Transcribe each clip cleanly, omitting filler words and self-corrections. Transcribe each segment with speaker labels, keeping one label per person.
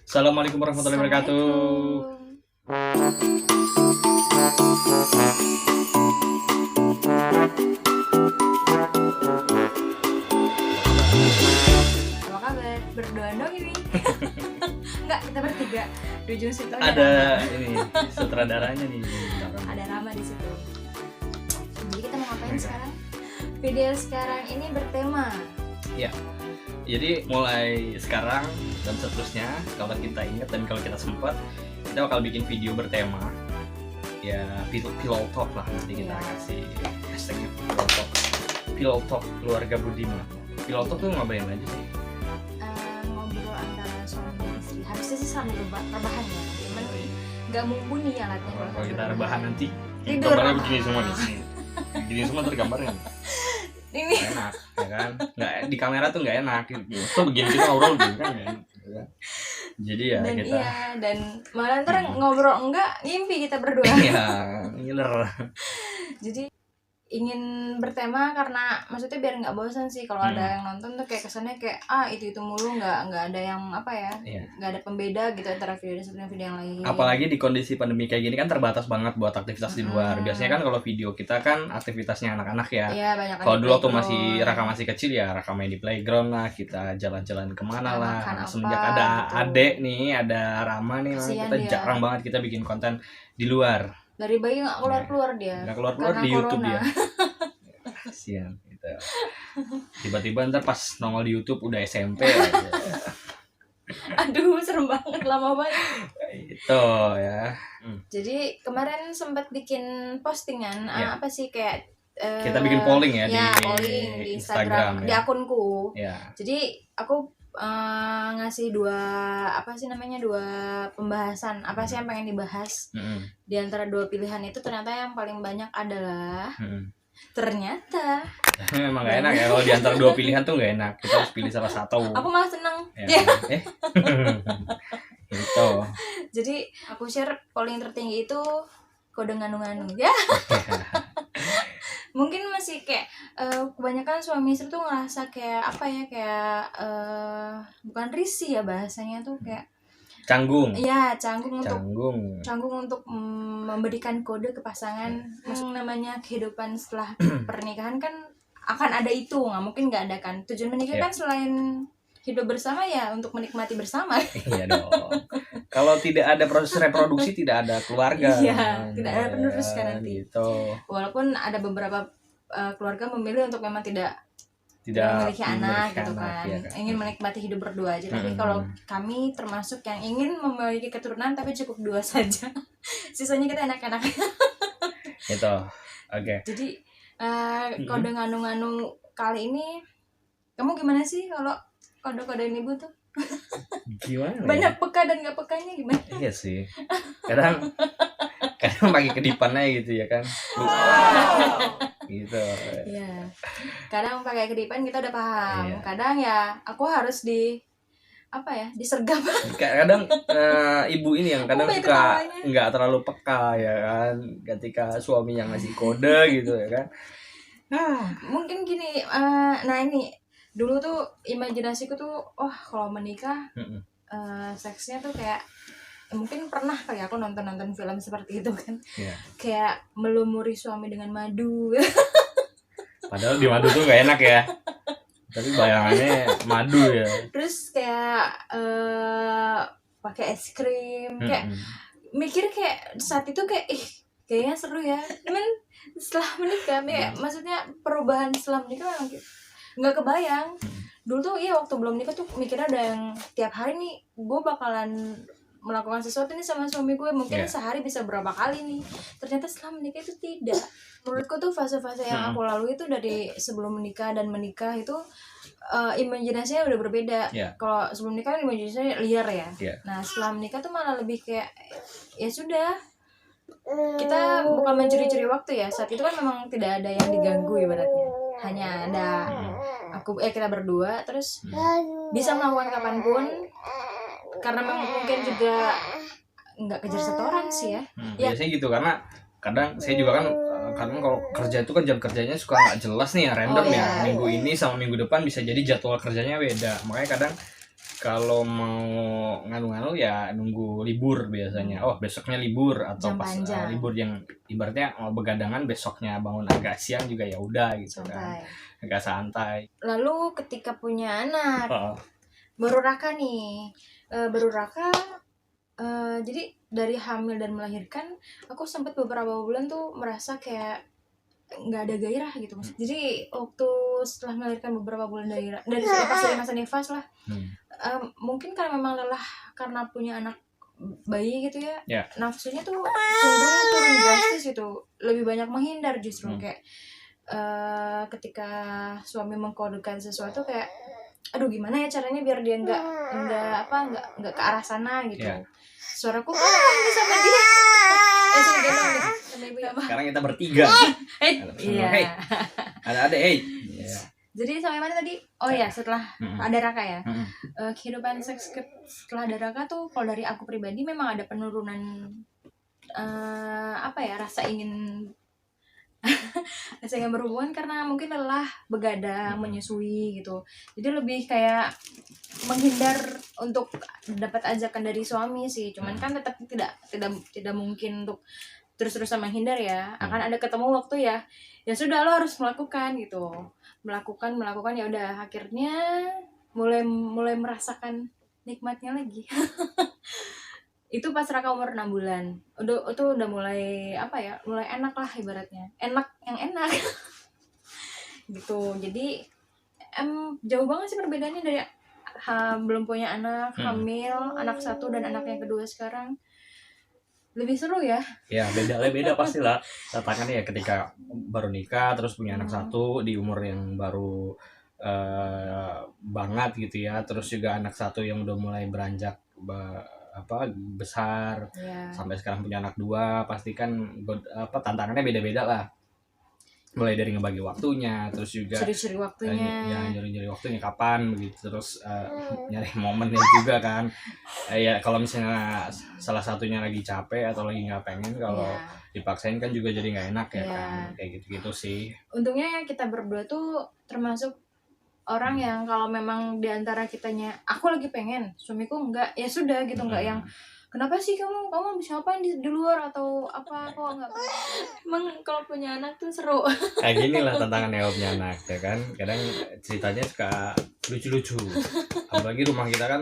Speaker 1: Assalamualaikum warahmatullahi wabarakatuh.
Speaker 2: Apa kabar? Berduaan dong ini. Enggak, kita bertiga. Di ujung situ
Speaker 1: Ada ini sutradaranya nih.
Speaker 2: ada Rama di situ. Jadi kita mau ngapain sekarang? Video sekarang ini bertema.
Speaker 1: Ya. Jadi mulai sekarang dan seterusnya, kalau kita ingat dan kalau kita sempat, kita bakal bikin video bertema. Ya, pillow talk lah, nanti kita kasih hashtagnya pillow talk. Pillow talk keluarga Budiman. Pillow talk tuh ngapain aja sih?
Speaker 2: Ngobrol antara suami dan istri. Harusnya sih sambil rebahan ya. Cuman nggak mumpuni alatnya.
Speaker 1: Kalau kita rebahan nanti,
Speaker 2: Tidur.
Speaker 1: gambarnya begini semua nih. Begini semua tergambarnya.
Speaker 2: Ini
Speaker 1: Nggak enak, ya kan? Nggak, di kamera tuh nggak enak. So begini kita ngobrol begini kan? Ya. Jadi ya
Speaker 2: dan
Speaker 1: kita.
Speaker 2: dan malah ntar ngobrol enggak ngimpi kita berdua.
Speaker 1: Iya, ngiler.
Speaker 2: Jadi ingin bertema karena maksudnya biar nggak bosan sih kalau ada yang nonton tuh kayak kesannya kayak itu mulu, nggak ada yang apa ya,
Speaker 1: Iya.
Speaker 2: nggak ada pembeda gitu antara video satu dan video yang lain.
Speaker 1: Apalagi di kondisi pandemi kayak gini kan terbatas banget buat aktivitas di luar. Biasanya kan kalau video kita kan aktivitasnya anak-anak ya.
Speaker 2: Iya, banyak.
Speaker 1: Kalau dulu waktu Raka masih kecil ya Raka main di playground lah, kita jalan-jalan kemana lah.
Speaker 2: Makan
Speaker 1: Semenjak
Speaker 2: apa,
Speaker 1: ada
Speaker 2: gitu.
Speaker 1: adek nih, ada Rama nih,
Speaker 2: Kasian
Speaker 1: kita
Speaker 2: dia.
Speaker 1: jarang banget kita bikin konten di luar.
Speaker 2: Dari bayi nggak keluar dia.
Speaker 1: Nggak keluar-keluar
Speaker 2: Karena
Speaker 1: di YouTube
Speaker 2: corona.
Speaker 1: ya. Kasian gitu. Tiba-tiba ntar pas nongol di YouTube udah SMP aja.
Speaker 2: Aduh, serem banget, lama banget.
Speaker 1: Itu ya.
Speaker 2: Jadi kemarin sempat bikin postingan
Speaker 1: Iya.
Speaker 2: apa sih kayak
Speaker 1: Kita bikin polling ya di
Speaker 2: polling di Instagram,
Speaker 1: ya.
Speaker 2: di akunku.
Speaker 1: Ya.
Speaker 2: Jadi aku ngasih dua pembahasan apa sih yang pengen dibahas. Di antara dua pilihan itu ternyata yang paling banyak adalah ternyata
Speaker 1: Memang gak enak ya kalau di antara dua pilihan tuh gak enak. Kita harus pilih salah satu.
Speaker 2: aku malah seneng.
Speaker 1: Ya. Itu.
Speaker 2: Jadi aku share polling tertinggi itu kode nganu-nganu ya. Mungkin masih kayak kebanyakan suami istri tuh ngerasa kayak apa ya, kayak bukan risih ya bahasanya tuh, kayak
Speaker 1: Canggung.
Speaker 2: iya, canggung untuk memberikan kode ke pasangan. Yang namanya kehidupan setelah pernikahan kan akan ada itu, nggak mungkin nggak ada kan. Tujuan menikah kan selain hidup bersama ya untuk menikmati bersama.
Speaker 1: Iya dong. Kalau tidak ada proses reproduksi tidak ada keluarga.
Speaker 2: Iya, tidak ada penerus kan nanti.
Speaker 1: Gitu.
Speaker 2: Walaupun ada beberapa keluarga memilih untuk memang tidak memiliki anak gitu kan,
Speaker 1: iya kan.
Speaker 2: ingin menikmati hidup berdua aja. Tapi kalau kami termasuk yang ingin memiliki keturunan tapi cukup 2 saja. Sisanya kita enak-enak.
Speaker 1: Gitu. Oke.
Speaker 2: Jadi kode nganu-nganu kali ini kamu gimana sih kalau kode-kode ibu tuh?
Speaker 1: Gimana?
Speaker 2: Banyak peka dan nggak pekanya gimana?
Speaker 1: Iya sih. Kadang pakai kedipannya gitu ya kan. Gitu.
Speaker 2: Iya. Kadang pakai kedipan kita udah paham.
Speaker 1: Iya.
Speaker 2: Kadang ya aku harus disergap.
Speaker 1: Kadang ibu ini yang kadang
Speaker 2: Banyak
Speaker 1: suka
Speaker 2: ketawanya.
Speaker 1: nggak terlalu peka ya kan, ketika suaminya ngasih kode gitu ya kan.
Speaker 2: Mungkin gini, ini dulu tuh imajinasiku tuh kalau menikah seksnya tuh kayak mungkin pernah kali aku nonton film seperti itu kan.
Speaker 1: Iya.
Speaker 2: Kayak melumuri suami dengan madu.
Speaker 1: Padahal di madu tuh nggak enak ya. Tapi bayangannya madu ya.
Speaker 2: Terus kayak pakai es krim, kayak mikir kayak saat itu kayak kayaknya seru ya. Cuman setelah menikah maksudnya perubahan setelah menikah nggak kebayang. Dulu tuh waktu belum nikah tuh mikirnya ada yang tiap hari nih gue bakalan melakukan sesuatu nih sama suami gue, mungkin sehari bisa berapa kali nih. Ternyata setelah menikah itu tidak. Menurutku tuh fase-fase yang aku lalui itu dari sebelum menikah dan menikah itu imajinasinya udah berbeda. Kalau sebelum menikah kan imajinasinya liar ya. Nah setelah menikah tuh malah lebih kayak ya sudah, kita bukan mencuri-curi waktu ya. Saat itu kan memang tidak ada yang diganggu ibaratnya. Hanya ada kita berdua, terus bisa melakukan kapanpun. Karena mungkin juga nggak kejar setoran sih ya.
Speaker 1: Biasanya gitu, karena kadang saya juga kan kadang kalau kerja itu kan jam kerjanya suka nggak jelas nih ya, random ya. Minggu ini sama minggu depan bisa jadi jadwal kerjanya beda. Makanya kadang Kalau mau nganu-nganu ya nunggu libur biasanya. Oh, besoknya libur atau
Speaker 2: Jam
Speaker 1: pas
Speaker 2: panjang.
Speaker 1: libur yang ibaratnya mau begadangan besoknya bangun agak siang juga ya udah gitu kan.
Speaker 2: Santai.
Speaker 1: Agak santai.
Speaker 2: Lalu ketika punya anak,
Speaker 1: Oh,
Speaker 2: baru Raka nih, baru Raka, jadi dari hamil dan melahirkan, aku sempat beberapa bulan tuh merasa kayak nggak ada gairah gitu mas. Jadi waktu setelah melahirkan beberapa bulan dari pas dari masa nifas lah, mungkin karena memang lelah karena punya anak bayi gitu ya,
Speaker 1: Ya.
Speaker 2: nafsunya tuh cenderung turun drastis gitu, lebih banyak menghindar justru kayak ketika suami mengkodekan sesuatu kayak aduh gimana ya caranya biar dia nggak ke arah sana gitu.
Speaker 1: Ya.
Speaker 2: Suaraku ini sama dia sama gendong nih sama ibu ya.
Speaker 1: Sekarang kita bertiga.
Speaker 2: Iya.
Speaker 1: Hey, ada hey. Yeah.
Speaker 2: Jadi sampai mana tadi? Oh ya, setelah ada Raka ya.
Speaker 1: Mm-mm.
Speaker 2: Kehidupan seks setelah ada Raka tuh kalau dari aku pribadi memang ada penurunan rasa ingin berhubungan karena mungkin lelah begadang, menyusui gitu. Jadi lebih kayak menghindar untuk dapat ajakan dari suami sih. Cuman kan tetap tidak mungkin untuk terus-terusan menghindar ya. Akan ada ketemu waktu ya. Ya sudah lo harus melakukan gitu. Melakukan ya udah akhirnya mulai merasakan nikmatnya lagi. Itu pas Raka umur 6 bulan. Itu udah mulai mulai enak lah ibaratnya. Enak gitu. Jadi jauh banget sih perbedaannya dari belum punya anak, hamil, anak satu dan anak yang kedua sekarang. Lebih seru ya?
Speaker 1: Ya beda pastilah. Tantangannya ya ketika baru nikah terus punya anak satu di umur yang baru banget gitu ya. Terus juga anak satu yang udah mulai beranjak besar sampai sekarang punya anak dua, pasti kan tantangannya beda-beda lah. Mulai dari ngebagi waktunya, terus juga
Speaker 2: curi-curi waktunya,
Speaker 1: nyari waktunya kapan begitu, terus nyari momennya juga kan. Ya kalau misalnya salah satunya lagi capek atau lagi nggak pengen, kalau dipaksain kan juga jadi nggak enak ya kan, kayak gitu sih.
Speaker 2: Untungnya kita berdua tuh termasuk orang yang kalau memang diantara kitanya aku lagi pengen, suamiku enggak, ya sudah gitu, enggak yang kenapa sih kamu bisa ngapain di luar atau apa kok enggak. Emang kalau punya anak tuh seru.
Speaker 1: Kayak gini lah tantangannya kalau punya anak ya kan. Kadang ceritanya suka lucu-lucu. Apalagi rumah kita kan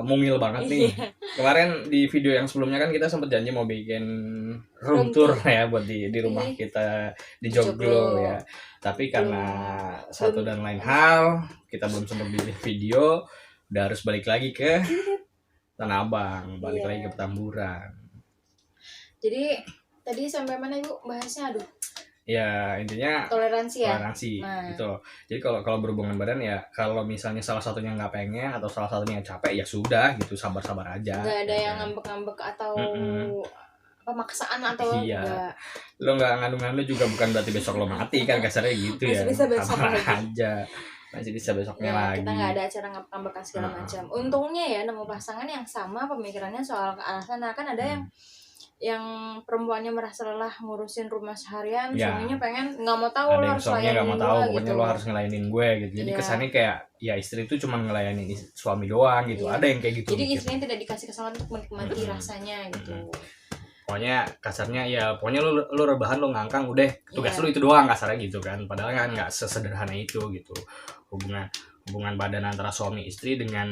Speaker 1: mungil banget nih. Kemarin di video yang sebelumnya kan kita sempat janji mau bikin room tour ya buat di rumah kita di Joglo ya. Tapi karena satu dan lain hal kita belum sempat bikin video, udah harus balik lagi ke Tanah Abang, balik lagi ke Petamburan.
Speaker 2: Jadi tadi sampai mana Ibu bahasnya? Aduh.
Speaker 1: Ya intinya
Speaker 2: toleransi
Speaker 1: gitu. Jadi kalau berhubungan badan ya kalau misalnya salah satunya nggak pengen atau salah satunya capek ya sudah gitu, sabar aja.
Speaker 2: Nggak ada yang ngambek-ngambek atau pemaksaan atau
Speaker 1: enggak. Lo nggak nganu-nganu juga bukan berarti besok lo mati kan, kasarnya gitu ya.
Speaker 2: Masih bisa besok
Speaker 1: aja. Masih bisa besoknya lagi.
Speaker 2: Kita nggak ada acara ngambek-ngambekan segala macam. Untungnya ya nemu pasangan yang sama pemikirannya soal kealasan. Nah, kan ada yang perempuannya merasa lelah ngurusin rumah seharian, suaminya pengen nggak mau tahu,
Speaker 1: ada yang suaminya nggak mau tahu, pokoknya
Speaker 2: gitu.
Speaker 1: Lo harus ngelayanin gue gitu. Jadi kesannya kayak ya istri itu cuma ngelayanin suami doang gitu. Ada yang kayak gitu.
Speaker 2: Jadi istrinya tidak dikasih kesempatan untuk menikmati rasanya gitu.
Speaker 1: Pokoknya kasarnya ya pokoknya lu rebahan, lu ngangkang, udah tugas lu itu doang kasarnya gitu kan. Padahal kan nggak sesederhana itu gitu. Hubungan badan antara suami istri dengan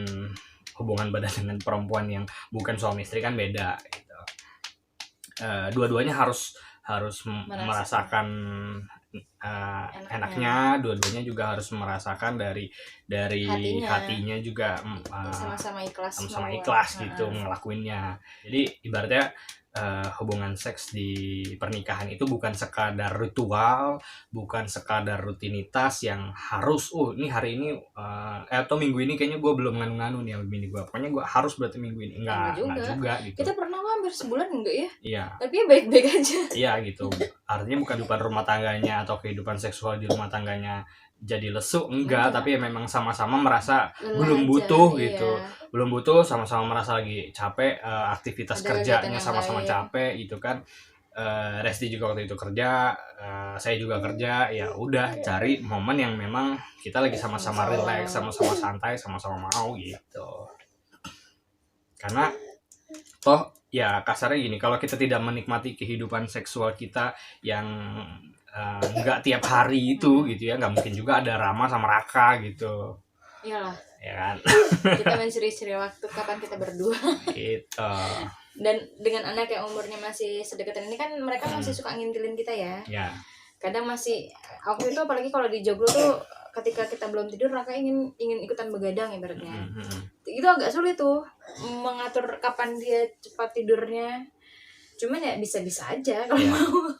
Speaker 1: hubungan badan dengan perempuan yang bukan suami istri kan beda gitu. Dua-duanya harus merasakan enaknya, dua-duanya juga harus merasakan dari hatinya juga
Speaker 2: sama-sama
Speaker 1: ikhlas gitu ngelakuinnya. Jadi ibaratnya hubungan seks di pernikahan itu bukan sekadar ritual, bukan sekadar rutinitas yang harus ini hari ini atau minggu ini kayaknya gue belum nganu-nganu nih sama bini gue, pokoknya gue harus berarti minggu ini enggak juga gitu.
Speaker 2: Kita pernah hampir sebulan enggak ya?
Speaker 1: Iya.
Speaker 2: Tapi ya baik-baik aja.
Speaker 1: Iya gitu. Artinya bukan kehidupan rumah tangganya atau kehidupan seksual di rumah tangganya jadi lesu, enggak, tapi ya memang sama-sama merasa belum butuh gitu. Belum butuh, sama-sama merasa lagi capek, aktivitas kerjanya sama-sama capek gitu kan. Resti juga waktu itu kerja, saya juga kerja, ya udah cari momen yang memang kita lagi sama-sama relax, sama-sama santai, sama-sama mau gitu. Karena toh ya kasarnya gini, kalau kita tidak menikmati kehidupan seksual kita yang nggak tiap hari itu gitu ya, nggak mungkin juga ada Rama sama Raka gitu.
Speaker 2: Iyalah.
Speaker 1: Ya kan?
Speaker 2: Kita mencuri-curi waktu kapan kita berdua.
Speaker 1: Gitu.
Speaker 2: Dan dengan anak yang umurnya masih sedekatan ini kan mereka masih suka ngintilin kita ya.
Speaker 1: Ya.
Speaker 2: Kadang masih waktu itu apalagi kalau di joglo tuh ketika kita belum tidur Raka ingin ikutan begadang ibaratnya. Itu agak sulit tuh mengatur kapan dia cepat tidurnya. Cuman ya bisa-bisa aja kalau mau.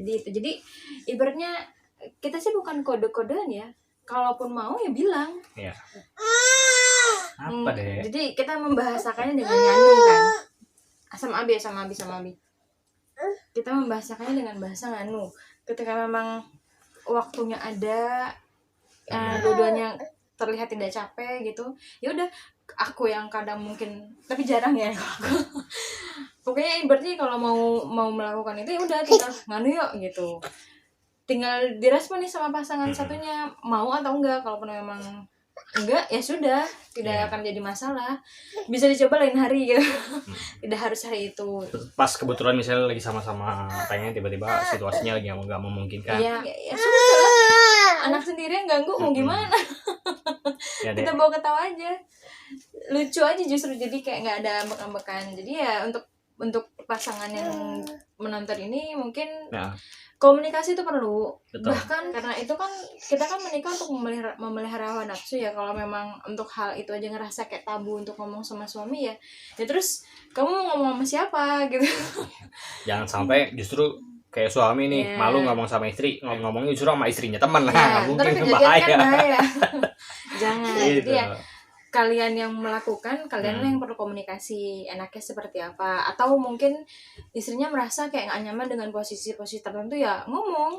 Speaker 2: Jadi ibaratnya kita sih bukan kode-kodean ya. Kalaupun mau ya bilang.
Speaker 1: Iya. Apa deh?
Speaker 2: Jadi kita membahasakannya dengan nyanu kan. Sama Abi. Kita membahasakannya dengan bahasa nganu. Ketika memang waktunya ada, dua-duanya terlihat tidak capek gitu, ya udah aku yang kadang mungkin, tapi jarang ya aku. Pokoknya ibaratnya kalau mau melakukan itu ya udah kita nganu yuk gitu. Tinggal direspon nih sama pasangan satunya mau atau enggak. Kalaupun memang enggak ya sudah, tidak akan jadi masalah. Bisa dicoba lain hari gitu. Tidak harus hari itu.
Speaker 1: Pas kebetulan misalnya lagi sama-sama pengen, tiba-tiba situasinya lagi nggak memungkinkan.
Speaker 2: Ya sudah lah. Anak sendiri yang ganggu mau gimana?
Speaker 1: Ya,
Speaker 2: kita bawa ketawa aja, lucu aja justru, jadi kayak nggak ada ambek-ambekan. Jadi ya untuk pasangan yang menonton ini mungkin komunikasi itu perlu. Betul. Bahkan karena itu kan kita kan menikah untuk memelihara hawa nafsu ya. Kalau memang untuk hal itu aja ngerasa kayak tabu untuk ngomong sama suami ya terus kamu mau ngomong sama siapa gitu. Jangan
Speaker 1: sampai justru kayak suami nih malu ngomong sama istri, ngomongnya justru sama istrinya teman lah, mungkin bahaya. Kan bahaya.
Speaker 2: Jangan. Gitu. Jadi ya kalian yang melakukan, kalian yang perlu komunikasi enaknya seperti apa. Atau mungkin istrinya merasa kayak gak nyaman dengan posisi-posisi tertentu ya ngomong.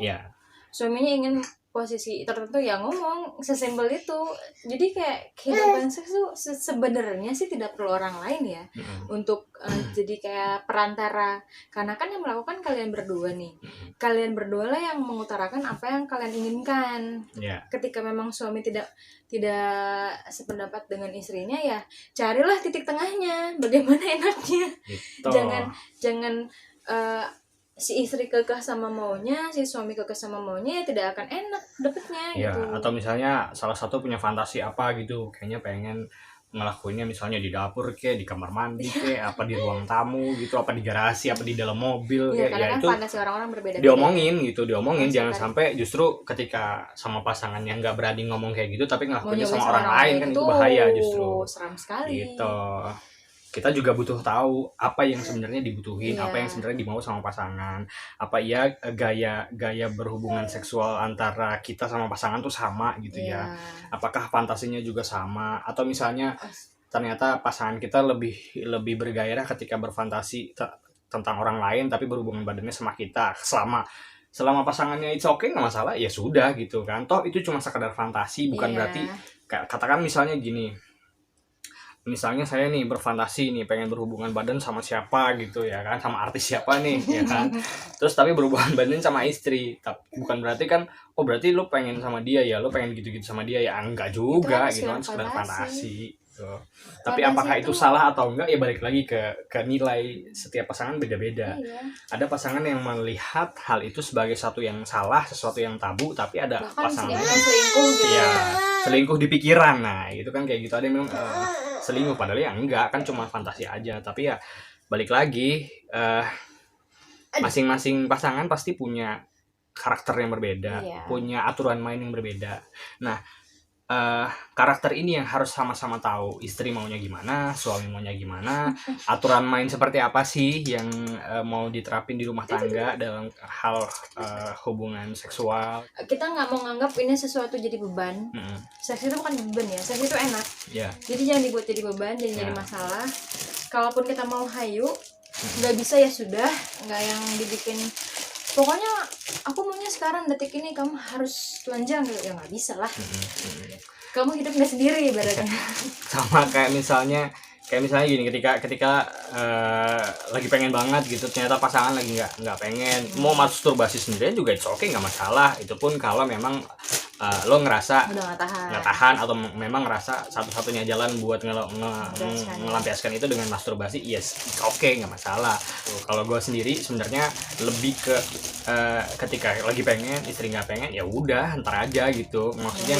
Speaker 2: Suaminya ingin posisi tertentu ya ngomong, sesimpel itu. Jadi kayak kehidupan seks tuh sebenarnya sih tidak perlu orang lain ya untuk jadi kayak perantara. Karena kan yang melakukan kalian berdua nih. Kalian berdua lah yang mengutarakan apa yang kalian inginkan. Ketika memang suami tidak sependapat dengan istrinya ya carilah titik tengahnya, bagaimana enaknya. Gitu. Jangan si istri kekeh sama maunya, si suami kekeh sama maunya ya tidak akan enak dapetnya gitu.
Speaker 1: Atau misalnya salah satu punya fantasi apa gitu, kayaknya pengen ngelakuinnya misalnya di dapur di kamar mandi apa di ruang tamu gitu, apa di garasi, apa di dalam mobil
Speaker 2: ya kan
Speaker 1: itu
Speaker 2: fantasi orang-orang berbeda-beda. Diomongin
Speaker 1: jangan sampai justru ketika sama pasangan yang nggak berani ngomong kayak gitu tapi ngelakuinnya sama orang lain kan itu bahaya justru.
Speaker 2: Seram sekali.
Speaker 1: Gitu. Kita juga butuh tahu apa yang sebenarnya dibutuhin, apa yang sebenarnya dimau sama pasangan, apa gaya berhubungan seksual antara kita sama pasangan tuh sama gitu ya, apakah fantasinya juga sama, atau misalnya ternyata pasangan kita lebih bergairah ketika berfantasi tentang orang lain tapi berhubungan badannya sama kita. Selama pasangannya it's okay nggak masalah ya sudah gitu kan, toh itu cuma sekedar fantasi, bukan berarti katakan misalnya gini. Misalnya saya nih berfantasi nih pengen berhubungan badan sama siapa gitu ya kan, sama artis siapa nih ya kan, terus tapi berhubungan badan sama istri, bukan berarti kan berarti lu pengen sama dia ya, lu pengen gitu-gitu sama dia ya, enggak juga gitu kan, sekedar fantasi gitu. Tapi apakah itu salah atau enggak ya balik lagi ke nilai setiap pasangan beda-beda. Ada pasangan yang melihat hal itu sebagai sesuatu yang salah, sesuatu yang tabu, tapi ada pasangan yang selingkuh gitu selingkuh di pikiran. Nah itu kan kayak gitu, ada yang selingkuh padahal ya enggak, kan cuma fantasi aja. Tapi ya balik lagi masing-masing pasangan pasti punya karakter yang berbeda, punya aturan main yang berbeda. Nah karakter ini yang harus sama-sama tahu, istri maunya gimana, suami maunya gimana, aturan main seperti apa sih yang mau diterapin di rumah tangga dalam hal hubungan seksual. Kita
Speaker 2: nggak mau nganggap ini sesuatu jadi beban. Seks itu bukan beban ya, seks itu enak. Jadi jangan dibuat jadi beban, jadi masalah. Kalaupun kita mau hayu, nggak bisa ya sudah, nggak yang dibikin pokoknya aku maunya sekarang detik ini kamu harus telanjang gitu ya, nggak bisa lah. Kamu hidup nggak sendiri ibaratnya.
Speaker 1: Sama kayak misalnya gini, ketika lagi pengen banget gitu, ternyata pasangan lagi nggak pengen, mau masturbasi sendirian juga itu oke, nggak masalah. Itu pun kalau memang lo ngerasa
Speaker 2: udah
Speaker 1: nggak tahan atau memang ngerasa satu-satunya jalan buat ngelampiaskan itu dengan masturbasi, yes oke, nggak masalah. Kalau gue sendiri sebenarnya lebih ke ketika lagi pengen, istri nggak pengen, ya udah ntar aja gitu, maksudnya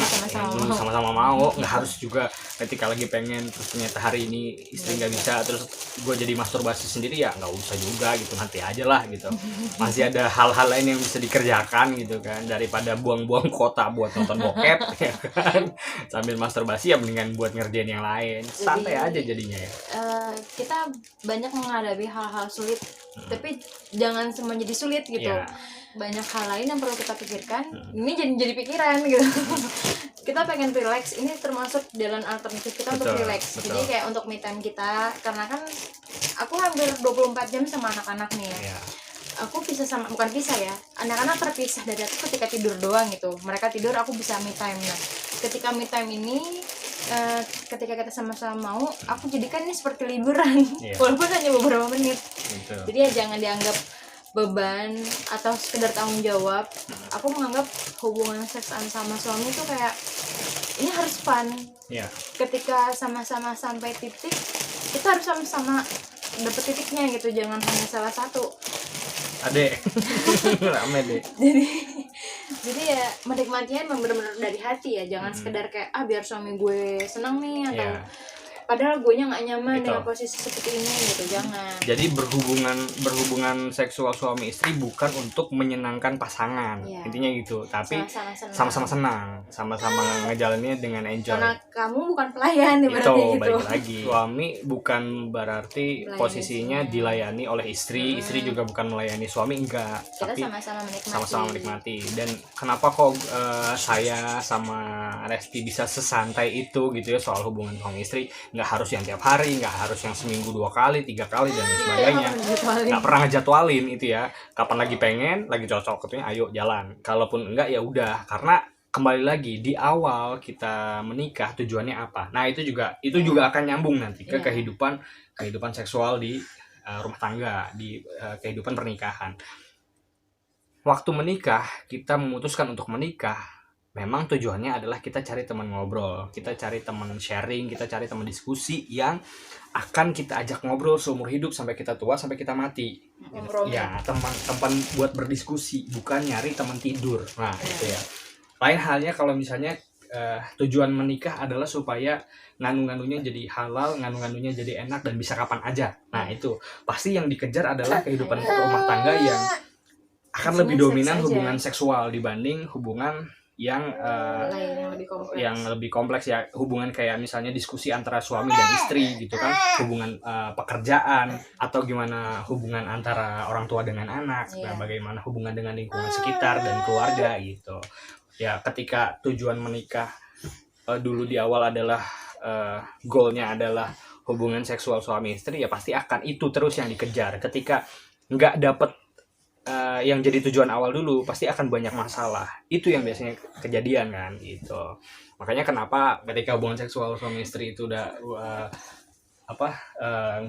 Speaker 1: nunggu sama-sama mau, nggak harus juga ketika lagi pengen terus ternyata hari ini istri nggak bisa terus gue jadi masturbasi sendiri, ya nggak usah juga gitu, nanti aja lah gitu. Masih ada hal-hal lain yang bisa dikerjakan gitu kan, daripada buang-buang kota buat nonton bokep ya kan, sambil masturbasi ya mendingan buat ngerjain yang lain, santai aja jadinya ya.
Speaker 2: Kita banyak menghadapi hal-hal sulit, tapi jangan semua jadi sulit gitu. Banyak hal lain yang perlu kita pikirkan. Ini jadi pikiran gitu. Kita pengen relax, ini termasuk jalan alternatif kita untuk relax. Jadi kayak untuk me time kita, karena kan aku hampir 24 jam sama anak-anak nih ya. Aku bisa bukan pisah ya, anak-anak terpisah dari aku ketika tidur doang gitu. Mereka tidur, aku bisa me time. Nah, ketika me time ini ketika kita sama-sama mau, aku jadikan ini seperti liburan, walaupun hanya beberapa menit. Jadi ya jangan dianggap beban atau sekedar tanggung jawab. Aku menganggap hubungan seks sama suami itu kayak ini harus fun. Ketika sama-sama sampai titik, kita harus sama-sama dapet titiknya gitu, jangan hanya salah satu.
Speaker 1: Adek rame deh.
Speaker 2: Jadi ya menikmatinya memang benar-benar dari hati ya, jangan sekedar kayak biar suami gue senang nih atau padahal gue nya nggak nyaman dengan posisi seperti ini gitu, jangan. Jadi
Speaker 1: berhubungan seksual suami istri bukan untuk menyenangkan pasangan, intinya gitu, tapi sama-sama senang, sama-sama ngejalaninnya dengan enjoy.
Speaker 2: Karena kamu bukan pelayan berarti gitu.
Speaker 1: Balik lagi, suami bukan berarti posisinya dilayani oleh istri, istri juga bukan melayani suami, enggak.
Speaker 2: Kita
Speaker 1: tapi
Speaker 2: sama-sama
Speaker 1: menikmati. Dan kenapa kok saya sama Resti bisa sesantai itu gitu ya soal hubungan suami istri? Nggak harus yang tiap hari, nggak harus yang seminggu 2 kali, 3 kali dan sebagainya. Nggak pernah ngejadwalin itu ya. Kapan lagi pengen, lagi cocok katanya ayo jalan. Kalaupun enggak ya udah, karena kembali lagi di awal kita menikah tujuannya apa. Nah, itu juga akan nyambung nanti ke kehidupan seksual di rumah tangga, di kehidupan pernikahan. Waktu menikah, kita memutuskan untuk menikah, memang tujuannya adalah kita cari teman ngobrol, kita cari teman sharing, kita cari teman diskusi yang akan kita ajak ngobrol seumur hidup sampai kita tua, sampai kita mati. Ya, teman buat berdiskusi, bukan nyari teman tidur. Nah, itu ya. Lain halnya kalau misalnya tujuan menikah adalah supaya nganu-nganunya jadi halal, nganu-nganunya jadi enak dan bisa kapan aja. Nah, itu pasti yang dikejar adalah kehidupan rumah tangga yang akan lebih dominan hubungan seksual dibanding hubungan yang lebih kompleks ya, hubungan kayak misalnya diskusi antara suami dan istri gitu kan, hubungan pekerjaan, atau gimana hubungan antara orang tua dengan anak, bagaimana hubungan dengan lingkungan sekitar dan keluarga gitu ya. Ketika tujuan menikah dulu di awal adalah goalnya adalah hubungan seksual suami istri, ya pasti akan itu terus yang dikejar. Ketika nggak dapet yang jadi tujuan awal dulu, pasti akan banyak masalah. Itu yang biasanya kejadian kan gitu. Makanya kenapa ketika hubungan seksual suami istri itu udah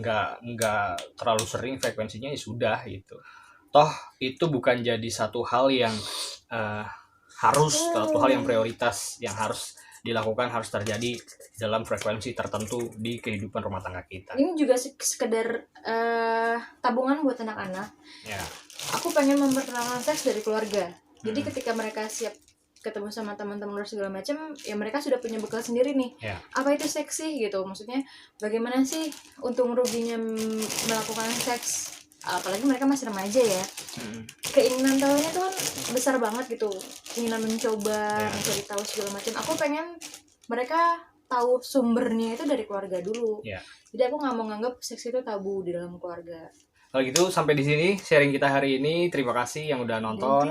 Speaker 1: nggak terlalu sering frekuensinya, ya sudah gitu. Toh itu bukan jadi satu hal yang satu hal yang prioritas yang harus dilakukan, harus terjadi dalam frekuensi tertentu di kehidupan rumah tangga kita.
Speaker 2: Ini juga sekedar tabungan buat anak-anak. Aku pengen memperkenalkan seks dari keluarga. Jadi ketika mereka siap ketemu sama teman-teman luar segala macam, ya mereka sudah punya bekal sendiri nih. Apa itu seksi gitu? Maksudnya bagaimana sih untung ruginya melakukan seks? Apalagi mereka masih remaja ya. Keinginan tahunya tuh kan besar banget gitu. Keinginan mencoba, mencari tahu segala macam. Aku pengen mereka tahu sumbernya itu dari keluarga dulu. Jadi aku nggak mau nganggap seks itu tabu di dalam keluarga.
Speaker 1: Kalau gitu sampai di sini sharing kita hari ini. Terima kasih yang udah nonton.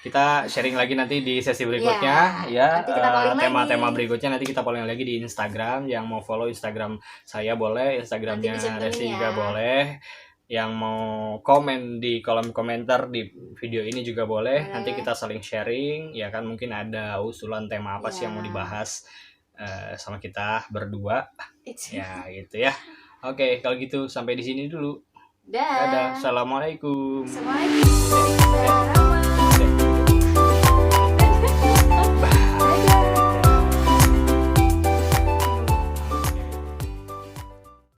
Speaker 1: Kita sharing lagi nanti di sesi berikutnya tema-tema berikutnya nanti kita polling lagi di Instagram. Yang mau follow Instagram saya boleh, Instagramnya Resti juga boleh. Yang mau komen di kolom komentar di video ini juga boleh. Nanti kita saling sharing ya kan, mungkin ada usulan tema apa sih yang mau dibahas sama kita berdua. Ya gitu ya. Oke, kalau gitu sampai di sini dulu. Dadah. Assalamualaikum.
Speaker 2: Assalamualaikum.